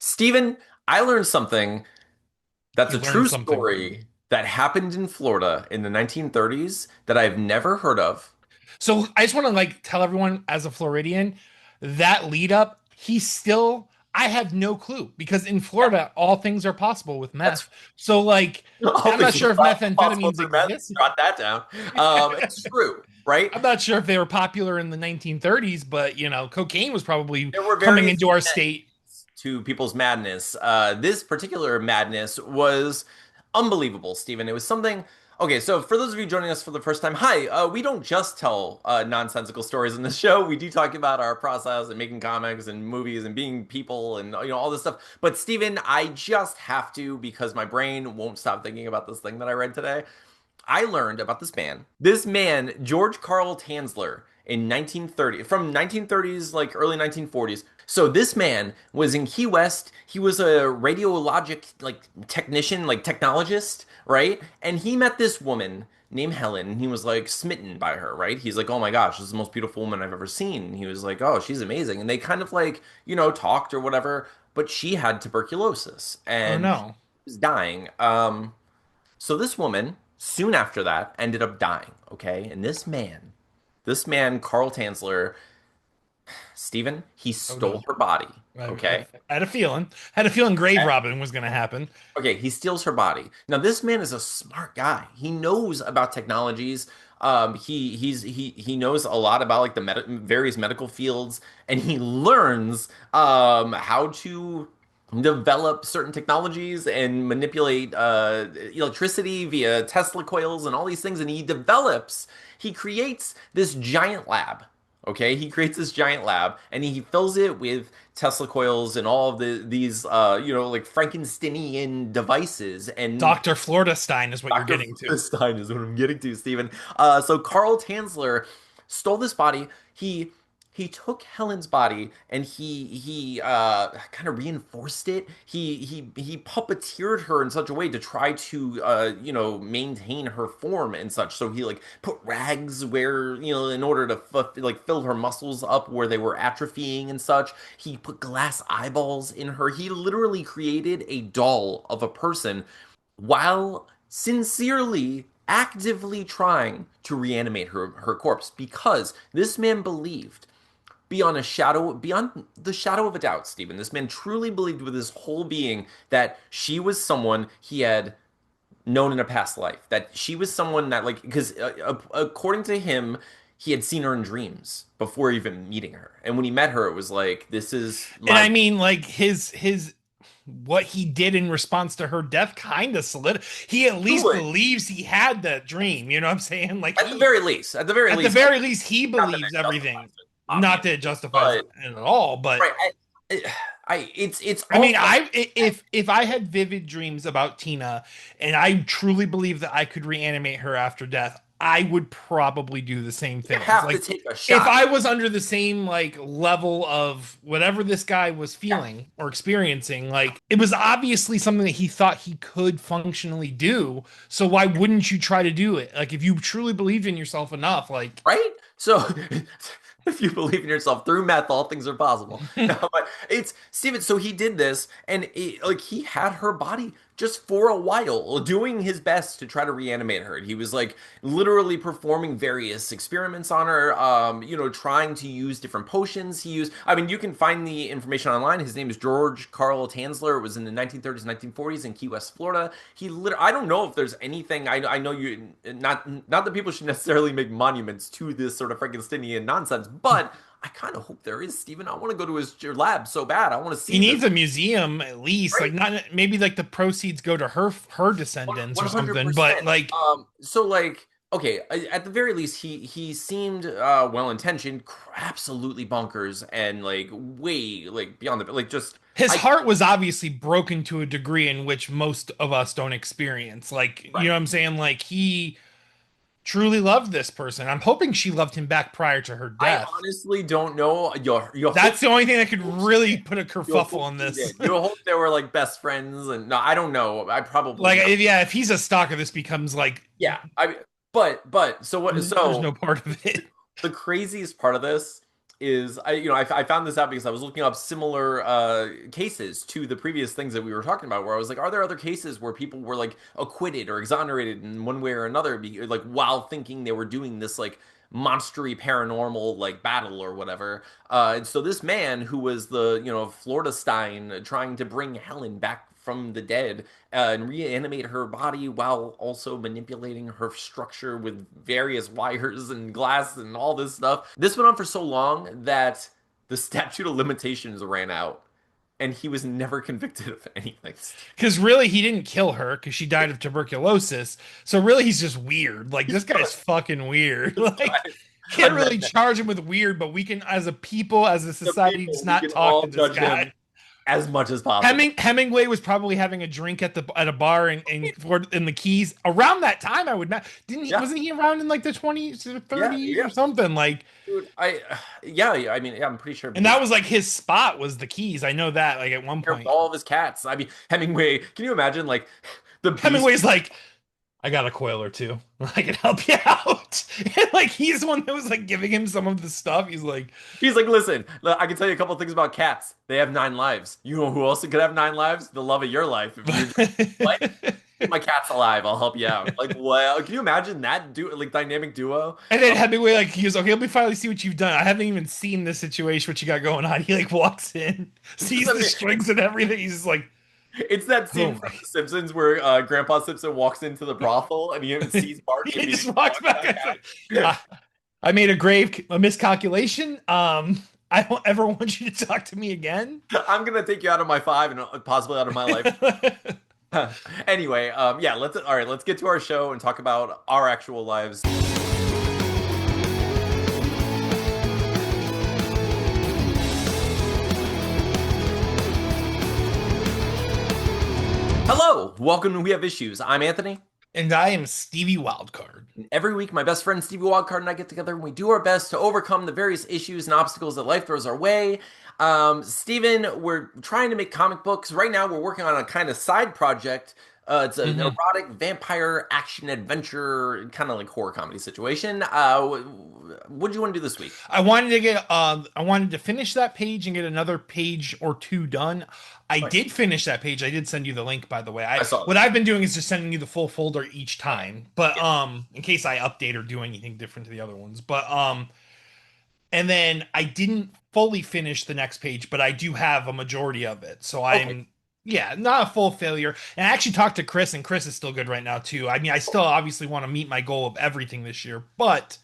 Steven, I learned something that's You a learn true something. story that happened in Florida in the 1930s that I've never heard of. So I just want to tell everyone as a Floridian that lead up, I have no clue because in Yeah, Florida all things are possible with that's meth. So all I'm not things sure if possible methamphetamines through meth. exist. Jot that down. It's true, right? I'm not sure if they were popular in the 1930s, but cocaine was probably There were coming various into our state. to people's madness. This particular madness was unbelievable, Stephen. It was something. Okay, so for those of you joining us for the first time, hi. We don't just tell nonsensical stories in this show. We do talk about our process and making comics and movies and being people and all this stuff. But Stephen, I just have to because my brain won't stop thinking about this thing that I read today. I learned about this man. This man, George Carl Tanzler, in 1930, from 1930s, like early 1940s. So this man was in Key West. He was a radiologic like technician, like technologist, right? And he met this woman named Helen, and he was like smitten by her, right? He's like, "Oh my gosh, this is the most beautiful woman I've ever seen." And he was like, "Oh, she's amazing." And they kind of like, talked or whatever, but she had tuberculosis Oh and she no. was dying. So this woman, soon after that, ended up dying, okay? And this man, Carl Tanzler, Stephen, he Oh stole no. her body, I okay? had a feeling. Had a feeling grave robbing was going to happen. Okay, he steals her body. Now, this man is a smart guy. He knows about technologies. He knows a lot about like the various medical fields, and he learns how to develop certain technologies and manipulate electricity via Tesla coils and all these things. And he creates this giant lab. Okay, he creates this giant lab and he fills it with Tesla coils and all of these like Frankensteinian devices and Dr. Florida Stein is what you're Dr. getting to. Frankenstein is what I'm getting to, Stephen. So Carl Tanzler stole this body. He took Helen's body and he kind of reinforced it. He puppeteered her in such a way to try to maintain her form and such. So he like put rags where in order to like fill her muscles up where they were atrophying and such. He put glass eyeballs in her. He literally created a doll of a person while sincerely actively trying to reanimate her corpse because this man believed beyond the shadow of a doubt, Stephen, this man truly believed with his whole being that she was someone he had known in a past life, that she was someone that like because according to him he had seen her in dreams before even meeting her, and when he met her it was like, this is And my I mean, his what he did in response to her death kind of solid. He at least good. believes he had that dream. You know what I'm saying? At the very At the least, very least, he not that believes it justifies everything. it, Not that obviously, it justifies but it at all, but right. It's I all mean, fun. if I had vivid dreams about Tina and I truly believe that I could reanimate her after death, I would probably do the same You things. have to Like take a if shot. I was under the same level of whatever this guy was Yeah, feeling or experiencing, like it was obviously something that he thought he could functionally do. So why wouldn't you try to do it? Like if you truly believed in yourself enough, like right? So if you believe in yourself through meth, all things are possible. No, but it's Steven. So he did this, and like he had her body just for a while, doing his best to try to reanimate her. He was like literally performing various experiments on her, trying to use different potions. He used, I mean, you can find the information online. His name is George Carl Tanzler. It was in the 1930s, 1940s in Key West, Florida. I don't know if there's anything. I know you not that people should necessarily make monuments to this sort of Frankensteinian nonsense, but I kind of hope there is, Stephen. I want to go to his lab so bad. I want to he see this. needs a museum at least. Like Right? not maybe like the proceeds go to her descendants or something, but 100%. So like, okay, at the very least, he seemed well intentioned, absolutely bonkers, and like way like beyond the like just his I heart was obviously broken to a degree in which most of us don't experience. Like, you right. know what I'm saying? Like he truly loved this person. I'm hoping she loved him back prior to her I death. honestly don't know. You hope That's the only thing that could she really did. put a You kerfuffle hope on she this. did. You hope they were like best friends, and no, I don't know. I probably Like, not. yeah, if he's a stalker, this becomes like Yeah, I mean, but so what? there's So no part of it. the craziest part of this is I found this out because I was looking up similar cases to the previous things that we were talking about, where I was like, are there other cases where people were like acquitted or exonerated in one way or another, like while thinking they were doing this like monstery paranormal like battle or whatever. And so this man who was the Florida Stein trying to bring Helen back from the dead and reanimate her body while also manipulating her structure with various wires and glass and all this stuff. This went on for so long that the statute of limitations ran out and he was never convicted of anything. Because really, he didn't kill her because she died of tuberculosis. So really, he's just weird. Like this guy's fucking weird. This Like guy, can't really charge him with weird, but we can, as a people, as a the society, just people, we not can talk all to this judge guy. him as much as possible. Hemingway was probably having a drink at a bar in the Keys around that time. I would not didn't he Yeah, wasn't he around in like the 20s or yeah, 30s yeah. or something like, Dude, yeah, I mean, yeah, I'm pretty sure and because that was like his spot was the Keys. I know that like at one of point. all of his cats. I mean, Hemingway, can you imagine like the beast? Hemingway's like, I got a coil or two. I can help you out. And like he's the one that was like giving him some of the stuff. He's like, He's like, listen, I can tell you a couple of things about cats. They have 9 lives. You know who else could have 9 lives? The love of your life. If you're like, keep my cat's alive, I'll help you out. Like, well, can you imagine that like dynamic duo? and then Hemingway like he goes, okay, let me finally see what you've done. I haven't even seen this situation, what you got going on. He like walks in, sees the strings and everything. He's just like, It's that oh scene from my. The Simpsons where Grandpa Simpson walks into the brothel and he sees Bart and He just immediately walks walks back. back out. I made a miscalculation. I don't ever want you to talk to me again. I'm gonna take you out of my five and possibly out of my life. Anyway, yeah, let's get to our show and talk about our actual lives. Hello, welcome to We Have Issues. I'm Anthony. And I am Stevie Wildcard. Every week, my best friend Stevie Wildcard and I get together and we do our best to overcome the various issues and obstacles that life throws our way. Steven, we're trying to make comic books. Right now, we're working on a kind of side project. It's an Mhm. erotic vampire action adventure, kind of like horror comedy situation. What do you want to do this week? I wanted to finish that page and get another page or two done. I Nice. did finish that page. I did send you the link, by the way. I saw What that. I've been doing is just sending you the full folder each time. But Yeah. in case I update or do anything different to the other ones. But and then I didn't fully finish the next page, but I do have a majority of it. So Okay. I'm, yeah, not a full failure. And I actually talked to Chris, and Chris is still good right now too. I mean, I still obviously want to meet my goal of everything this year, but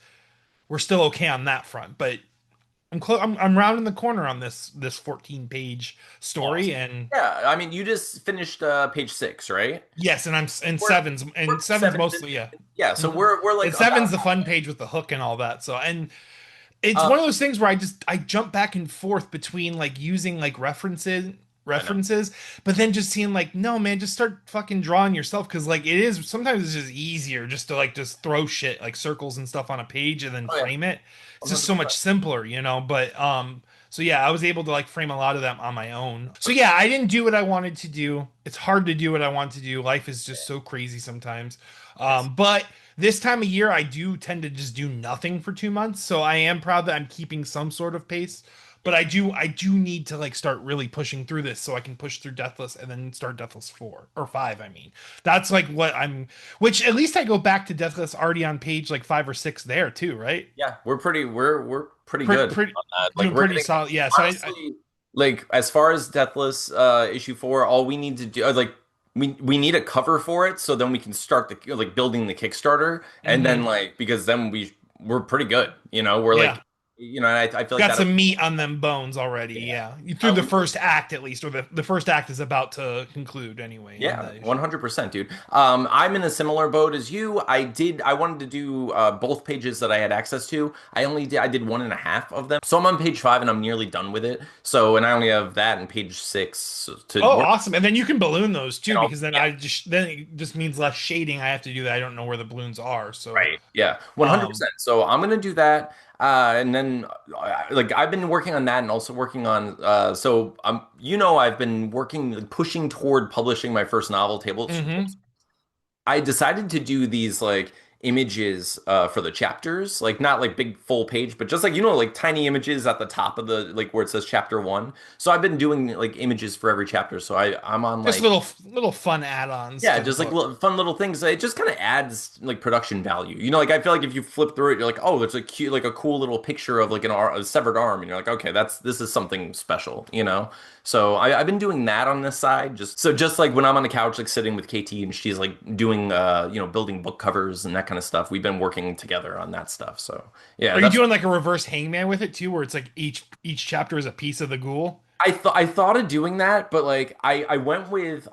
we're still okay on that front. But I'm rounding the corner on this 14 page story, Awesome. and Yeah, I mean, you just finished page 6, right? yes, and I'm and We're and seven's seven. mostly, yeah. Yeah, so Mhm. we're like And seven's about the fun page with the hook and all that. So, and it's uh one of those things where I jump back and forth between like using like I know. references, but then just seeing like, no man, just start fucking drawing yourself, because like it is sometimes it's just easier just to like just throw shit like circles and stuff on a page and then Oh yeah, frame it. It's just so much 100%. simpler, you know. But so yeah, I was able to like frame a lot of them on my own. So yeah, I didn't do what I wanted to do. It's hard to do what I want to do. Life is just so crazy sometimes. Yes. But this time of year, I do tend to just do nothing for 2 months. So I am proud that I'm keeping some sort of pace. But I do need to like start really pushing through this so I can push through Deathless and then start Deathless 4 or 5. I mean, that's like what I'm, which at least I go back to Deathless already on page like 5 or 6 there too, right? Yeah, we're pretty Pretty, good pretty, on that. Like doing we're pretty getting solid. Yeah. So honestly like as far as Deathless issue 4, all we need to do like we need a cover for it so then we can start the like building the Kickstarter and then mhm. like because then we're pretty good, you know, we're Yeah. like I feel like Got that some meat on them bones already. yeah. Yeah. Through the We first act, at least, or the first act is about to conclude anyway in Yeah, the issue. 100%, dude. I'm in a similar boat as you. I wanted to do both pages that I had access to. I did one and a half of them. So I'm on page 5 and I'm nearly done with it. So, and I only have that and page 6 to Oh, work. awesome. And then you can balloon those And too, because then yeah, it just means less shading I have to do that. I don't know where the balloons are. So, right. Yeah, um, 100%. So I'm gonna do that. And then like I've been working on that and also working on so I've been working like, pushing toward publishing my first novel, Table. mhm. I decided to do these like images for the chapters, like not like big full page, but just like like tiny images at the top of the like where it says chapter one. So I've been doing like images for every chapter. So I'm on Just like little fun add-ons yeah, to the just like book. fun little things. It just kind of adds like production value. Like I feel like if you flip through it, you're like, oh, there's a cute, like a cool little picture of like a severed arm, and you're like, okay, this is something special. So I've been doing that on this side, just like when I'm on the couch, like sitting with KT, and she's like doing, building book covers and that kind of stuff. We've been working together on that stuff. So yeah, Are you that's doing like a reverse hangman with it too, where it's like each chapter is a piece of the ghoul? I thought of doing that, but like I went with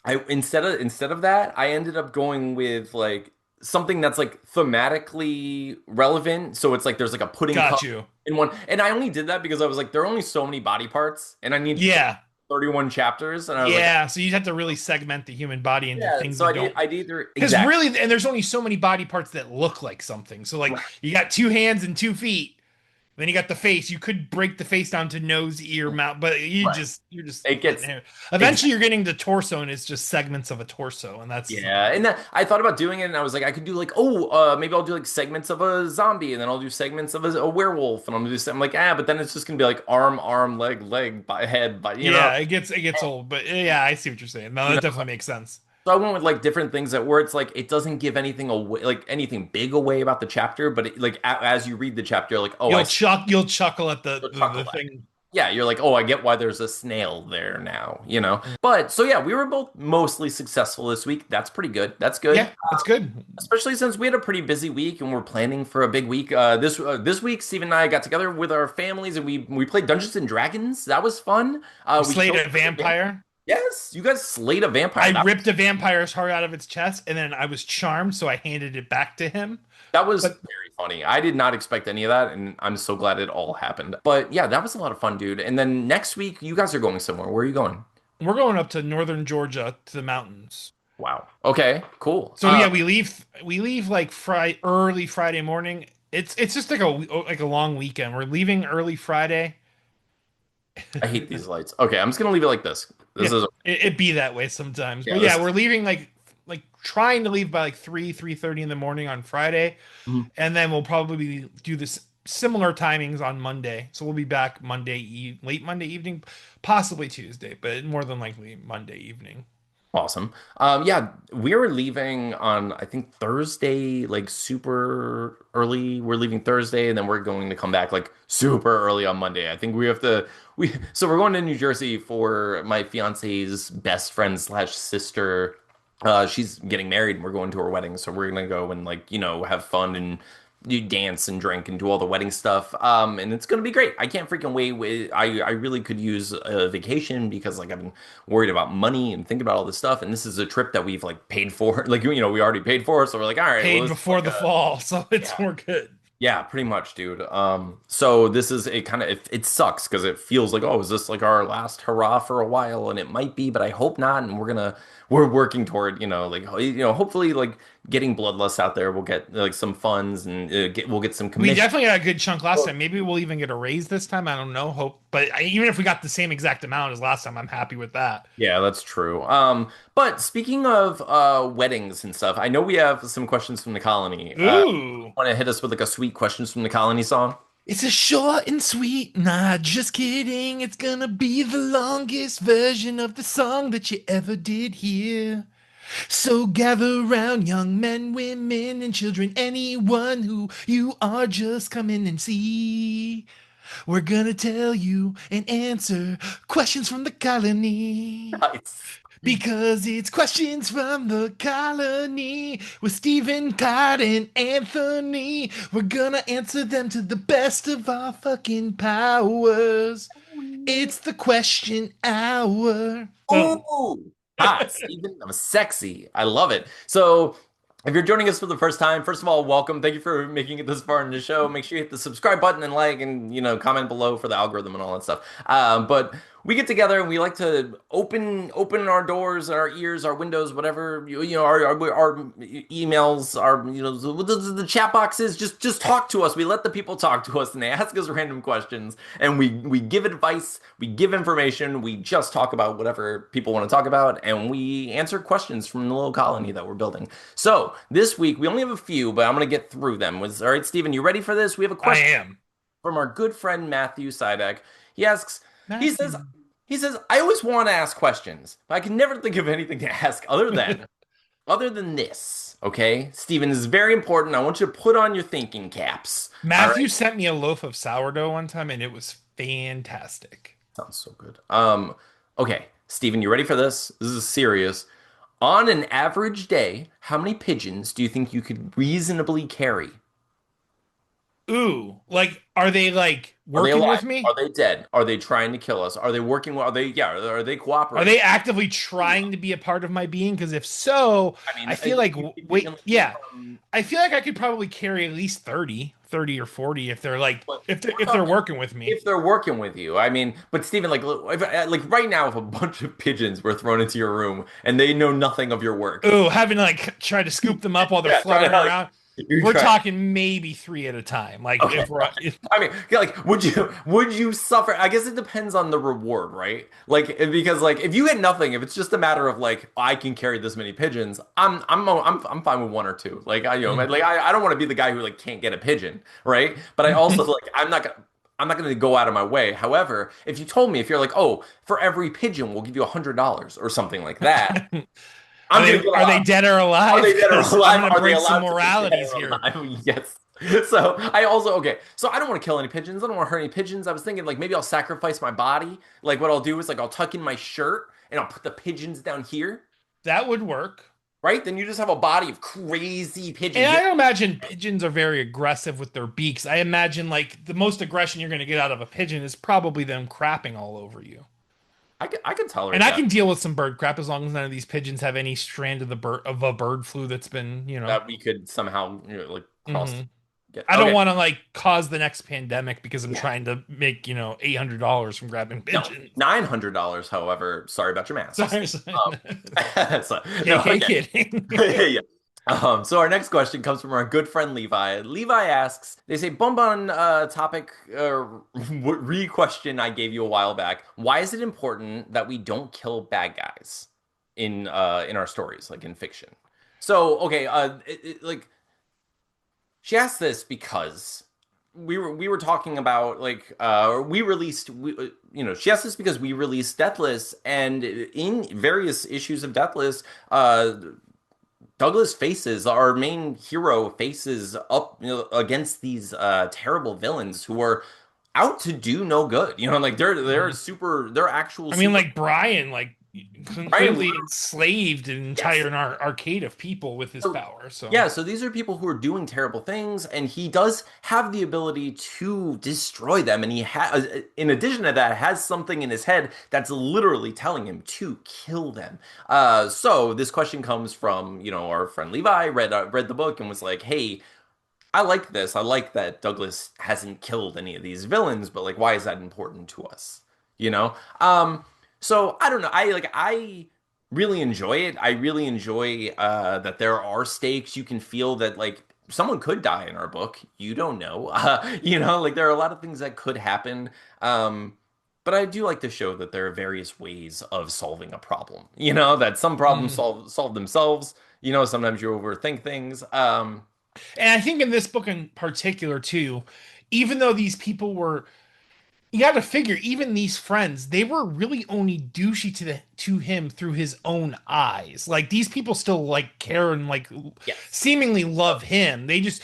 I instead of that, I ended up going with like something that's like thematically relevant. So it's like there's like a pudding Got cup you. in one, and I only did that because I was like, there are only so many body parts, and I need Yeah. 31 chapters, and I was like, Yeah, so you have to really segment the human body into yeah. things So that don't. I did either Because exactly really, and there's only so many body parts that look like something. So like you got 2 hands and 2 feet, then you got the face. You could break the face down to nose, ear, mouth, but right. you're just It splitting gets hair. exactly. Eventually, you're getting the torso, and it's just segments of a torso, and that's Yeah, and that, I thought about doing it, and I was like, I could do like, oh, maybe I'll do like segments of a zombie, and then I'll do segments of a werewolf, and I'm gonna do something like, but then it's just gonna be like arm, leg, head, yeah, it gets old, but yeah, I see what you're saying. No, you that know. definitely makes sense. So I went with like different things that where it's like it doesn't give anything away, like anything big away about the chapter, but like as you read the chapter, you're like, oh, You'll chuckle at the you'll the, chuckle the at it. thing. Yeah, you're like, oh, I get why there's a snail there now. But so yeah, we were both mostly successful this week. That's pretty good. That's good. Yeah, that's good. Especially since we had a pretty busy week and we're planning for a big week. This week, Steve and I got together with our families and we played Dungeons and Dragons. That was fun. We We slayed killed a vampire. yes, you guys slayed a vampire. I That ripped a vampire's heart out of its chest, and then I was charmed, so I handed it back to him. that was But very funny. I did not expect any of that, and I'm so glad it all happened. But yeah, that was a lot of fun, dude. And then next week, you guys are going somewhere. Where are you going? we're going up to northern Georgia to the mountains. Wow. Okay, cool. So yeah, we leave like early Friday morning. It's just like a long weekend. We're leaving early Friday. I hate these lights. Okay, I'm just gonna leave it like this. Yeah, This is it be that way sometimes. yeah. But yeah, we're leaving like trying to leave by like 3:30 in the morning on Friday, Mhm. and then we'll probably do this similar timings on Monday. So we'll be back late Monday evening, possibly Tuesday, but more than likely Monday evening. Awesome. Yeah, we are leaving on I think Thursday, like super early. We're leaving Thursday, and then we're going to come back like super early on Monday. I think we have to so we're going to New Jersey for my fiance's best friend slash sister. She's getting married, and we're going to her wedding, so we're gonna go and like have fun and you dance and drink and do all the wedding stuff. And it's gonna be great. I can't freaking wait. I really could use a vacation because like I've been worried about money and thinking about all this stuff. And this is a trip that we've like paid for. Like we already paid for. So we're like, all right, well, Paid this is before like the a fall, so it's yeah. more good. Yeah, pretty much, dude. So this is a kind of it sucks because it feels like, oh, is this like our last hurrah for a while? And it might be, but I hope not. And we're working toward, like hopefully like getting Bloodlust out there. We'll get like some funds and we'll get some We commission. definitely got a good chunk last time. Maybe we'll even get a raise this time. I don't know. Hope, but even if we got the same exact amount as last time, I'm happy with that. Yeah, that's true. But speaking of weddings and stuff, I know we have some questions from the colony. Ooh. Want to hit us with like a sweet questions from the colony song? It's a short and sweet, nah, just kidding. It's gonna be the longest version of the song that you ever did hear. So gather round, young men, women, and children, anyone who you are, just come in and see. We're gonna tell you and answer questions from the colony. Nice. Because it's questions from the colony with Stephen, Todd, and Anthony. We're gonna answer them to the best of our fucking powers. It's the question hour. Boom. Oh, hot, Steven. That was sexy. I love it. So, if you're joining us for the first time, first of all, welcome. Thank you for making it this far in the show. Make sure you hit the subscribe button and like and comment below for the algorithm and all that stuff. But we get together and we like to open our doors, our ears, our windows, whatever our emails, our the chat boxes. Just talk to us. We let the people talk to us, and they ask us random questions, and we give advice, we give information, we just talk about whatever people want to talk about, and we answer questions from the little colony that we're building. So this week we only have a few, but I'm gonna get through them. All right, Stephen, you ready for this? We have a I question am. from our good friend Matthew Sybeck. He asks, he says, Matthew. he says, I always want to ask questions, but I can never think of anything to ask other than this. Okay, Steven, this is very important. I want you to put on your thinking caps. All Matthew right. sent me a loaf of sourdough one time and it was fantastic. Sounds so good. Okay, Steven, you ready for this? This is serious. On an average day, how many pigeons do you think you could reasonably carry? Ooh, like, are they like Are they working alive? with Are me? they dead? Are they trying to kill us? Are they working? Are they, yeah, are they Are cooperating? they actively trying to be a part of my being? Because if so, I mean, I feel like, you can wait, leave yeah, from, I feel like I could probably carry at least 30 or 40 if they're like, but if we're they're talking working with me. if they're working with you. I mean, but Stephen, like, like right now, if a bunch of pigeons were thrown into your room and they know nothing of your work, Ooh, having to like try to scoop them up while they're yeah, try to fluttering like around. you We're try. talking maybe three at a time. Like Okay. if we're, if, I mean, yeah, like, would you suffer? I guess it depends on the reward, right? Like, because like if you get nothing, if it's just a matter of like I can carry this many pigeons, I'm fine with one or two. Like Mm. I don't want to be the guy who like can't get a pigeon, right? But I also like I'm not gonna go out of my way. However, if you told me if you're like, oh, for every pigeon we'll give you $100 or something like that, I'm gonna go Are they dead or are alive? they dead or Because I'm alive? gonna Are they break some allowed to be dead moralities or here. alive? Yes. So I also okay. So I don't want to kill any pigeons. I don't want to hurt any pigeons. I was thinking like maybe I'll sacrifice my body. Like what I'll do is like I'll tuck in my shirt and I'll put the pigeons down here. That would work. Right? Then you just have a body of crazy And pigeons. I don't imagine pigeons are very aggressive with their beaks. I imagine like the most aggression you're going to get out of a pigeon is probably them crapping all over you. I can And tolerate I that. can deal with some bird crap as long as none of these pigeons have any strand of the bird of a bird flu that's been, That we could somehow like cross hmm get. I don't Okay. want to like cause the next pandemic because I'm Yeah. trying to make, $800 from grabbing No. pigeons. $900, however. Sorry about your masks. Sorry. So, no, KK okay. kidding. Yeah. So our next question comes from our good friend Levi. Levi asks, they say, bump on topic re-question I gave you a while back. Why is it important that we don't kill bad guys in our stories, like in fiction? So, okay, like she asked this because we were talking about like we released she asked this because we released Deathless, and in various issues of Deathless, Douglas faces our main hero faces up against these terrible villains who are out to do no good. Like they're actual I mean, super. like Brian, like Brian clearly enslaved an Yes. entire arcade of people with his So, power. So yeah, so these are people who are doing terrible things, and he does have the ability to destroy them. And he has, in addition to that, has something in his head that's literally telling him to kill them. So this question comes from, our friend Levi read the book and was like, "Hey, I like this. I like that Douglas hasn't killed any of these villains, but like, why is that important to us? You know? So I don't know. I really enjoy it. I really enjoy that there are stakes. You can feel that like someone could die in our book. You don't know. Like there are a lot of things that could happen. But I do like to show that there are various ways of solving a problem. That some problems Mhm. solve themselves. Sometimes you overthink things. And I think in this book in particular too, even though these people were, you got to figure, even these friends, they were really only douchey to him through his own eyes. Like these people still like care and like Yes. seemingly love him. They just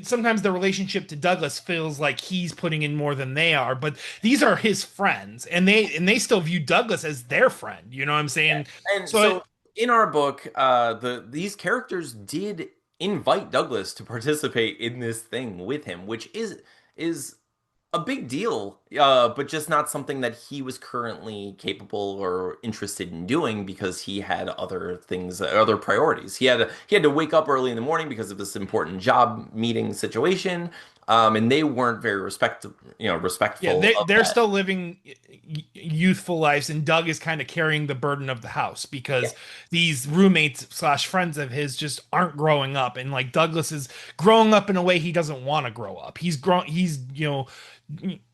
sometimes the relationship to Douglas feels like he's putting in more than they are, but these are his friends, and they still view Douglas as their friend. You know what I'm Yeah. saying? And So so in our book, these characters did invite Douglas to participate in this thing with him, which is a big deal, but just not something that he was currently capable or interested in doing because he had other things, other priorities. He had to wake up early in the morning because of this important job meeting situation. and they weren't very Yeah, respectful they of they're that. still living youthful lives, and Doug is kind of carrying the burden of the house Yeah, because these roommates slash friends of his just aren't growing up, and like Douglas is growing up in a way he doesn't want to grow up. He's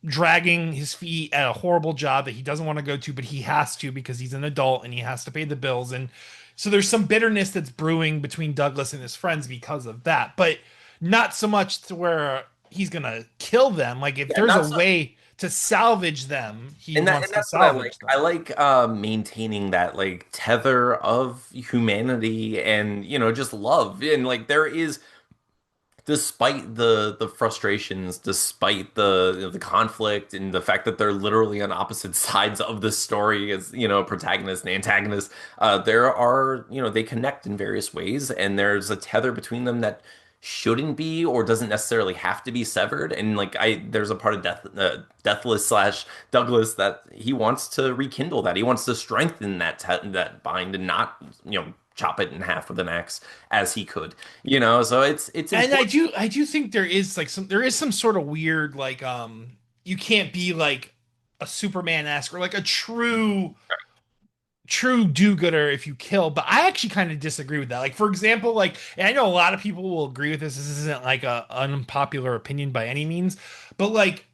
dragging his feet at a horrible job that he doesn't want to go to, but he has to because he's an adult and he has to pay the bills, and so there's some bitterness that's brewing between Douglas and his friends because of that, but not so much to where he's gonna kill them. Like if yeah, there's a not so. way to salvage them, he And wants to that's what I like. salvage them. I like maintaining that like tether of humanity and just love. And like there is, despite the frustrations, despite the conflict and the fact that they're literally on opposite sides of the story as protagonist and antagonist, there are they connect in various ways, and there's a tether between them that shouldn't be or doesn't necessarily have to be severed. And like there's a part of Deathless slash Douglas that he wants to rekindle, that he wants to strengthen that bind and not chop it in half with an axe as he could. So it's And important. I do think there is some sort of weird you can't be like a Superman-esque or like a true do-gooder if you kill, but I actually kind of disagree with that. Like for example, like and I know a lot of people will agree with this. This isn't like a unpopular opinion by any means, but like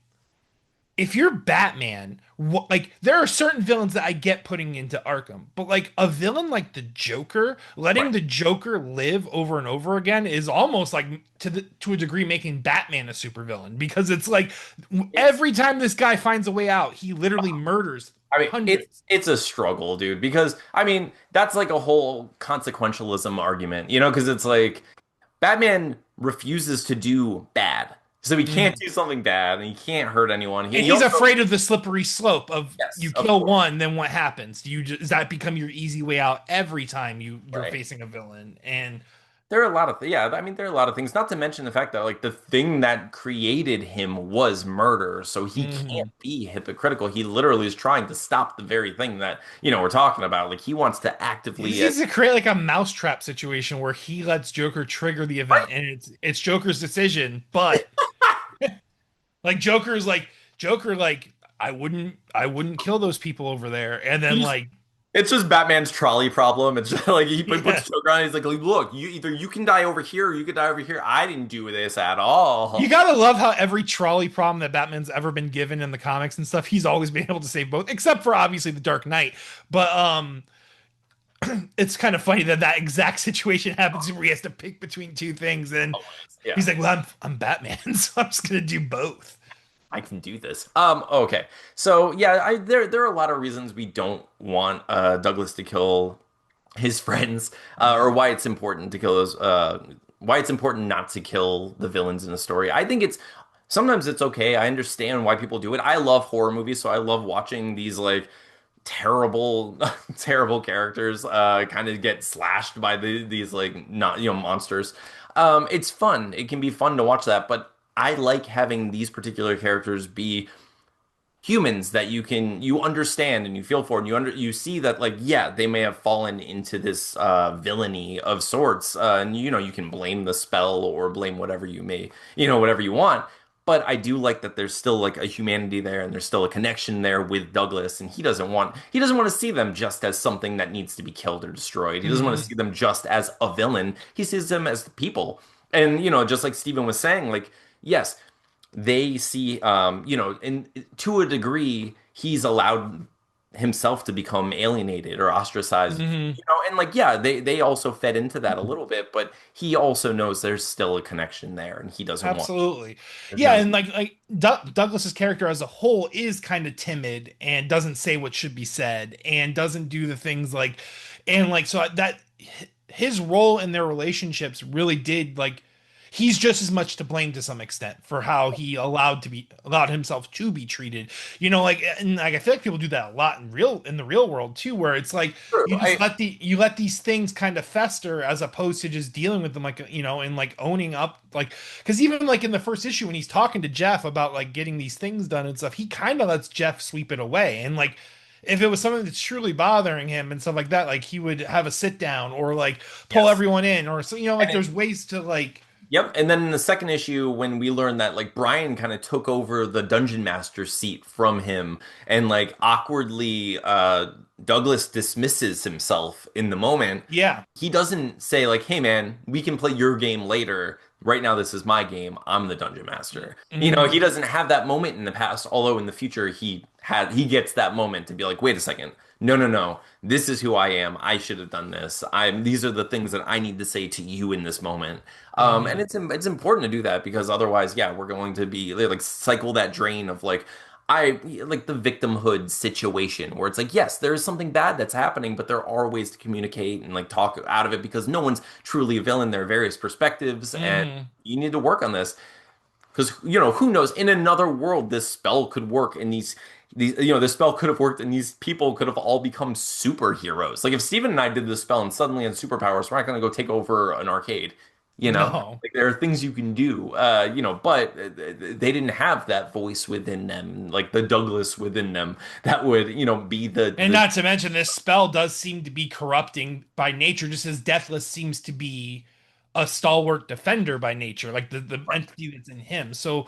if you're Batman, like there are certain villains that I get putting into Arkham, but like a villain like the Joker, letting Right. the Joker live over and over again is almost like to a degree making Batman a supervillain because it's like It's every time this guy finds a way out, he literally murders I mean hundreds. it's a struggle, dude, because I mean that's like a whole consequentialism argument, because it's like Batman refuses to do bad. So he can't Mhm. do something bad and he can't hurt anyone. And He he's also, afraid of the slippery slope of yes, you of kill course. one, then what happens? Do you just, does that become your easy way out every time you're Right. facing a villain? And There are a lot of yeah, I mean there are a lot of things, not to mention the fact that like the thing that created him was murder, so he can't Mhm. be hypocritical. He literally is trying to stop the very thing that, we're talking about. Like he wants to He actively needs to create like a mousetrap situation where he lets Joker trigger the right. event, and it's Joker's decision. But like Joker like I wouldn't kill those people over there, and then like It's just Batman's trolley problem. It's just like he yeah, puts Joker on. He's like, look, you can die over here, or you could die over here. I didn't do this at all. you gotta love how every trolley problem that Batman's ever been given in the comics and stuff, he's always been able to save both, except for obviously the Dark Knight. But it's kind of funny that that exact situation happens where he has to pick between two things, and Always, yeah. he's like, "Well, I'm Batman, so I'm just gonna do both." I can do this. Okay. So yeah, there are a lot of reasons we don't want Douglas to kill his friends, or why it's important to kill those. Why it's important not to kill the villains in the story. I think it's sometimes it's okay. I understand why people do it. I love horror movies, so I love watching these like terrible terrible characters kind of get slashed by these like not monsters. It's fun. It can be fun to watch that, but I like having these particular characters be humans that you understand and you feel for, and you see that like yeah, they may have fallen into this villainy of sorts, and you can blame the spell or blame whatever you may, whatever you want. But I do like that there's still like a humanity there, and there's still a connection there with Douglas, and he doesn't want to see them just as something that needs to be killed or destroyed. He doesn't want to Mhm. see them just as a villain. He sees them as people. And just like Steven was saying, like yes, they see and to a degree he's allowed himself to become alienated or ostracized, Mhm. and like yeah, they also fed into that a little bit, but he also knows there's still a connection there, and he doesn't want Absolutely. there's Yeah, no and like Douglas's character as a whole is kind of timid and doesn't say what should be said and doesn't do the things like and like so that his role in their relationships really did like he's just as much to blame to some extent for how he allowed himself to be treated. Like and like I feel like people do that a lot in the real world too, where it's like true. you just I you let these things kind of fester as opposed to just dealing with them like and like owning up like because even like in the first issue when he's talking to Jeff about like getting these things done and stuff, he kind of lets Jeff sweep it away. And like if it was something that's truly bothering him and stuff like that, like he would have a sit down or like pull yes everyone in or so like and there's ways to like. Yep. And then in the second issue, when we learned that like Brian kind of took over the dungeon master seat from him and like awkwardly Douglas dismisses himself in the moment, Yeah. he doesn't say like, "Hey man, we can play your game later. Right now this is my game. I'm the dungeon master." You know, Hmm. he doesn't have that moment in the past, although in the future he gets that moment to be like, "Wait a second. No, no, no. This is who I am. I should have done this. These are the things that I need to say to you in this moment." And Hmm. it's important to do that because otherwise, yeah, we're going to be like cycle that drain of like I like the victimhood situation where it's like, yes, there is something bad that's happening, but there are ways to communicate and like talk out of it because no one's truly a villain. There are various perspectives, and Hmm. you need to work on this because you know who knows in another world this spell could work and these you know this spell could have worked and these people could have all become superheroes. Like if Steven and I did this spell and suddenly had superpowers, we're not going to go take over an arcade. You know, No. like there are things you can do, you know, but they didn't have that voice within them, like the Douglas within them, that would, you know, be And the not to mention, this spell does seem to be corrupting by nature, just as Deathless seems to be a stalwart defender by nature, like the right, entity that's in him. So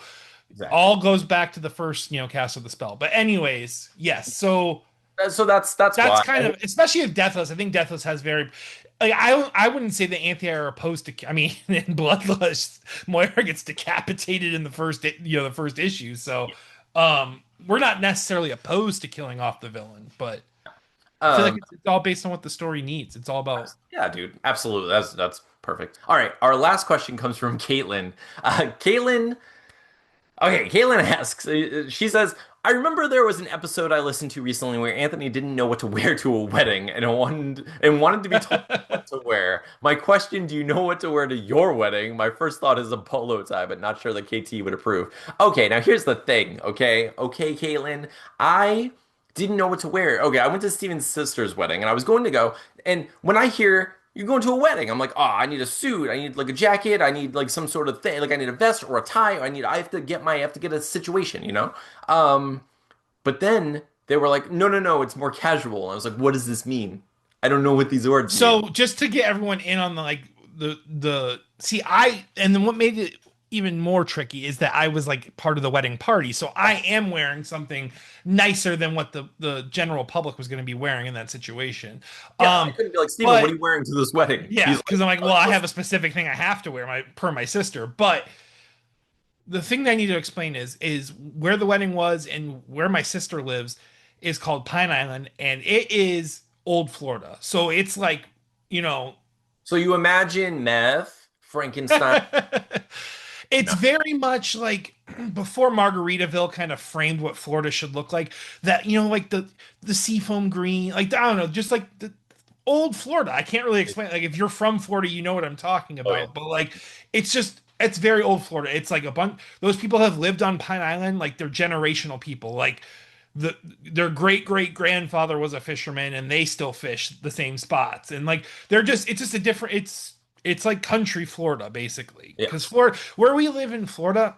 exactly. all goes back to the first, cast of the spell. But anyways, yes. So So that's that's why. kind of, especially if Deathless. I think Deathless has very, like, I wouldn't say the Anthi are opposed to. I mean, in Bloodlust, Moira gets decapitated in the first, the first issue. So, we're not necessarily opposed to killing off the villain, but I feel like Um, it's all based on what the story needs. It's all about. Yeah, dude, absolutely. That's perfect. All right, our last question comes from Caitlin. Caitlin, okay, Caitlin asks. She says, "I remember there was an episode I listened to recently where Anthony didn't know what to wear to a wedding and wanted to be told what to wear. My question: Do you know what to wear to your wedding? My first thought is a polo tie, but not sure that KT would approve. Okay, now here's the thing. Okay, Caitlin, I." Didn't know what to wear. Okay, I went to Steven's sister's wedding and I was going to go. And when I hear you're going to a wedding, I'm like, oh, I need a suit. I need like a jacket. I need like some sort of thing. Like I need a vest or a tie. I have to get a situation, you know? Um, but then they were like, no, no, no, it's more casual. I was like, what does this mean? I don't know what these words mean. So just to get everyone in on the see, and then what made it even more tricky is that I was like part of the wedding party, so I Yes. am wearing something nicer than what the general public was going to be wearing in that situation. Yeah, I Um, couldn't be like, Steven, what are but you wearing to this wedding? yeah, He's because like, I'm like, well, I have a specific thing I have to wear my sister. But the thing that I need to explain is where the wedding was and where my sister lives is called Pine Island, and it is old Florida. So it's like, you know, so you imagine meth, Frankenstein. it's No. very much like before Margaritaville kind of framed what Florida should look like. That, like the seafoam green, like I don't know, just like the old Florida. I can't really explain. Like if you're from Florida, you know what I'm talking Oh yeah. about. But like it's very old Florida. It's like a bunch. Those people have lived on Pine Island, like they're generational people. Like their great great grandfather was a fisherman, and they still fish the same spots. And like it's just a different. It's like country Florida basically. Yeah. Because Florida, where we live in Florida,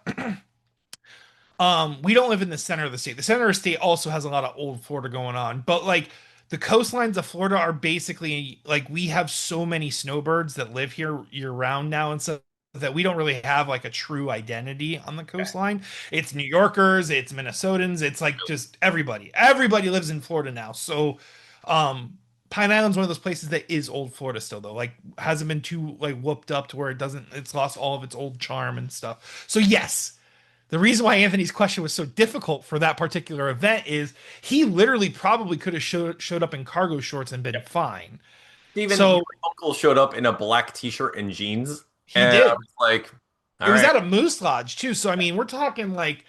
we don't live in the center of the state. The center of the state also has a lot of old Florida going on, but like the coastlines of Florida are basically like we have so many snowbirds that live here year round now and stuff that we don't really have like a true identity on the Okay. coastline. It's New Yorkers, it's Minnesotans, it's like just everybody. Everybody lives in Florida now. So, Pine Island's one of those places that is old Florida still though. Like hasn't been too like whooped up to where it's lost all of its old charm and stuff. So yes, the reason why Anthony's question was so difficult for that particular event is he literally probably could have showed up in cargo shorts and been Yep. fine. Steven, your So uncle showed up in a black t-shirt and jeans, he and I did. was like, It all was right, at a Moose Lodge too. So I mean, we're talking like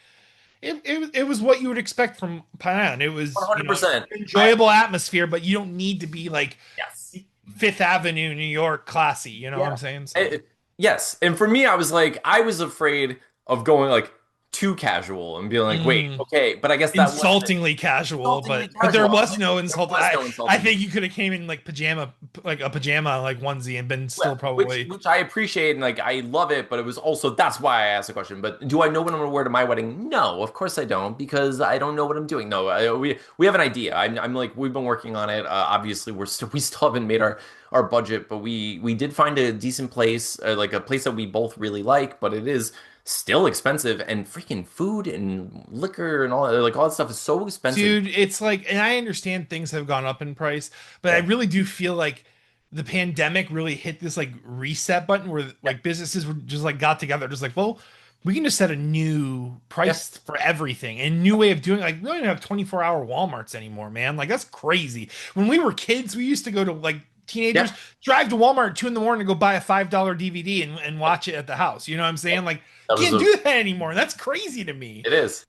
it was what you would expect from Pine Island. It was, 100%. I enjoyable atmosphere, but you don't need to be like yes. Fifth Avenue, New York, classy. You know what Yeah. I'm saying? So Yes. And for me, I was like, I was afraid of going like too casual and being like, wait, Mm. okay, but I guess that wasn't Insultingly casual, insultingly but there casual. I'm was like, no there insult. was no I insulting. think you could have came in like pajama, like a pajama like onesie, and been Well, still which probably. which I appreciate and like I love it, but it was also that's why I asked the question. But do I know what I'm gonna wear to my wedding? No, of course I don't because I don't know what I'm doing. No, we have an idea. I'm like we've been working on it. Obviously, we still haven't made our budget, but we did find a decent place, like a place that we both really like, but it is still expensive and freaking food and liquor and all that stuff is so expensive. Dude, it's like, and I understand things have gone up in price, but I Yeah, really do feel like the pandemic really hit this like reset button where yeah, like businesses were just like got together, just like, well, we can just set a new yeah. price for everything and new way of doing like we don't even have 24-hour Walmarts anymore, man. Like that's crazy. When we were kids, we used to go to like teenagers Yeah. drive to Walmart at 2 in the morning to go buy a $5 DVD and watch it at the house. You know what I'm saying? Like That was can't a do that anymore. That's crazy to me. it is.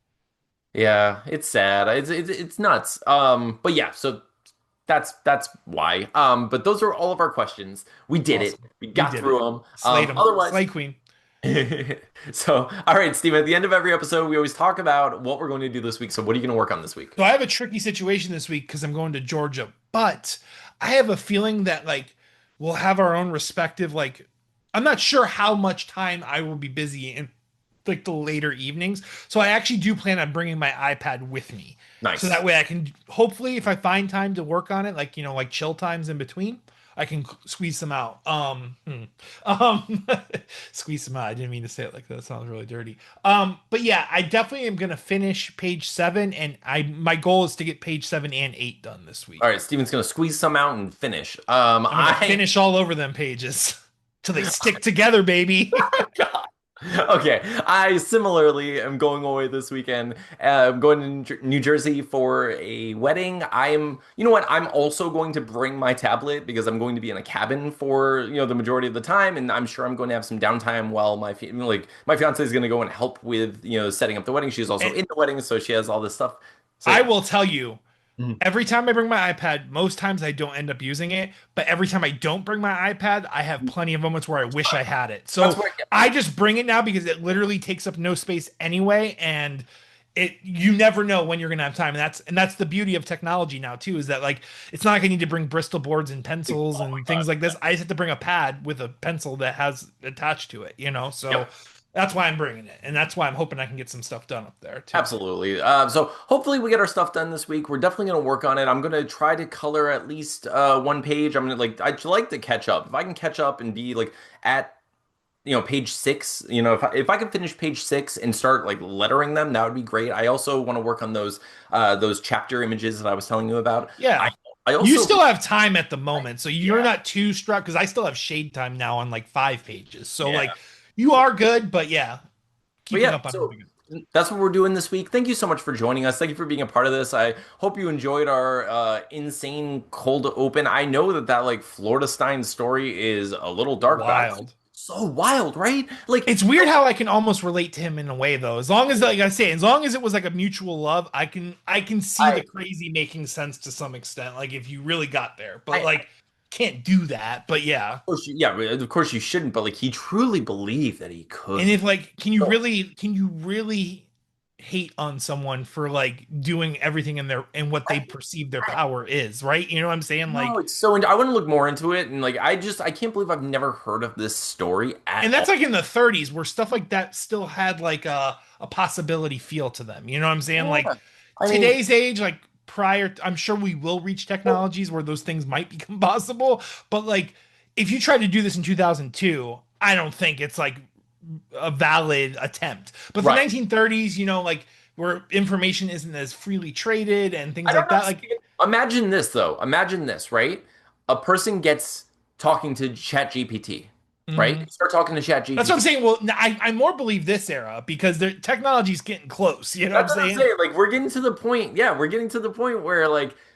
Yeah, it's sad. It's nuts. But yeah, so that's why. But those are all of our questions. We did it. Awesome. We We got did it. through them. Slayed them. Otherwise, Slay Queen. so all right, Steve. At the end of every episode, we always talk about what we're going to do this week. So what are you going to work on this week? So I have a tricky situation this week because I'm going to Georgia, but I have a feeling that like we'll have our own respective like I'm not sure how much time I will be busy in like the later evenings. So I actually do plan on bringing my iPad with me. So Nice. that way I can hopefully if I find time to work on it like like chill times in between, I can squeeze some out. Um squeeze some out. I didn't mean to say it like that. It sounds really dirty. But yeah, I definitely am gonna finish page 7 and I my goal is to get page 7 and 8 done this All week. right, Steven's going to squeeze some out and finish. I'm gonna I finish all over them pages till they stick together, baby. Okay, I similarly am going away this weekend. I'm going to New Jersey for a wedding. You know what? I'm also going to bring my tablet because I'm going to be in a cabin for, the majority of the time, and I'm sure I'm going to have some downtime while my fiance is going to go and help with, setting up the wedding. She's also And in the wedding, so she has all this stuff. So I yeah. will tell you, Mhm. every time I bring my iPad, most times I don't end up using it, but every time I don't bring my iPad, I have plenty of moments where I wish I had it. That's So where, yeah, I just bring it now because it literally takes up no space anyway, and you never know when you're gonna have time. And that's the beauty of technology now too, is that like it's not like I need to bring Bristol boards and pencils oh my and God. things like this. I just have to bring a pad with a pencil that has attached to it. So Yep. that's why I'm bringing it, and that's why I'm hoping I can get some stuff done up there too. Absolutely. So hopefully we get our stuff done this week. We're definitely going to work on it. I'm going to try to color at least one page. I'm going to I'd like to catch up. If I can catch up and be like at, page 6, if I can finish page 6 and start like lettering them, that would be great. I also want to work on those chapter images that I was telling you about. I Yeah. I You also still have time at the moment, so you're yeah. not too struck because I still have shade time now on like 5 pages. So Yeah. like you are good, but yeah, But keeping yeah, up on so everything. that's what we're doing this week. Thank you so much for joining us. Thank you for being a part of this. I hope you enjoyed our insane cold open. I know that like Florida Stein story is a little dark, but I think Wild. it's so wild, right? Like, It's weird how I can almost relate to him in a way though. As long as like I say, as long as it was like a mutual love, I can see the I, crazy making sense to some extent. Like if you really got there, but I, like can't do that. But yeah. yeah, of course you shouldn't, but like he truly believed that he And could. if like, can you really hate on someone for like doing everything in their and what they perceive their power is, right? You know what I'm saying? No, Like, it's so. I want to look more into it, and like I can't believe I've never heard of this story at and all. that's like in the 30s where stuff like that still had like a possibility feel to them. You know what I'm saying? Like Yeah. I mean, today's age, like prior, I'm sure we will reach technologies where those things might become possible, but like if you tried to do this in 2002, I don't think it's like a valid attempt. But the right. 1930s, like where information isn't as freely traded and things I like don't know, that, like Steven. Imagine this though. Imagine this, right? A person gets talking to ChatGPT, right? mhm. You start talking to That's what I'm ChatGPT. saying. Well, I more believe this era because the technology's getting close. You know what I'm That's what I'm saying? saying. Like we're getting to the point. Yeah, we're getting to the point where like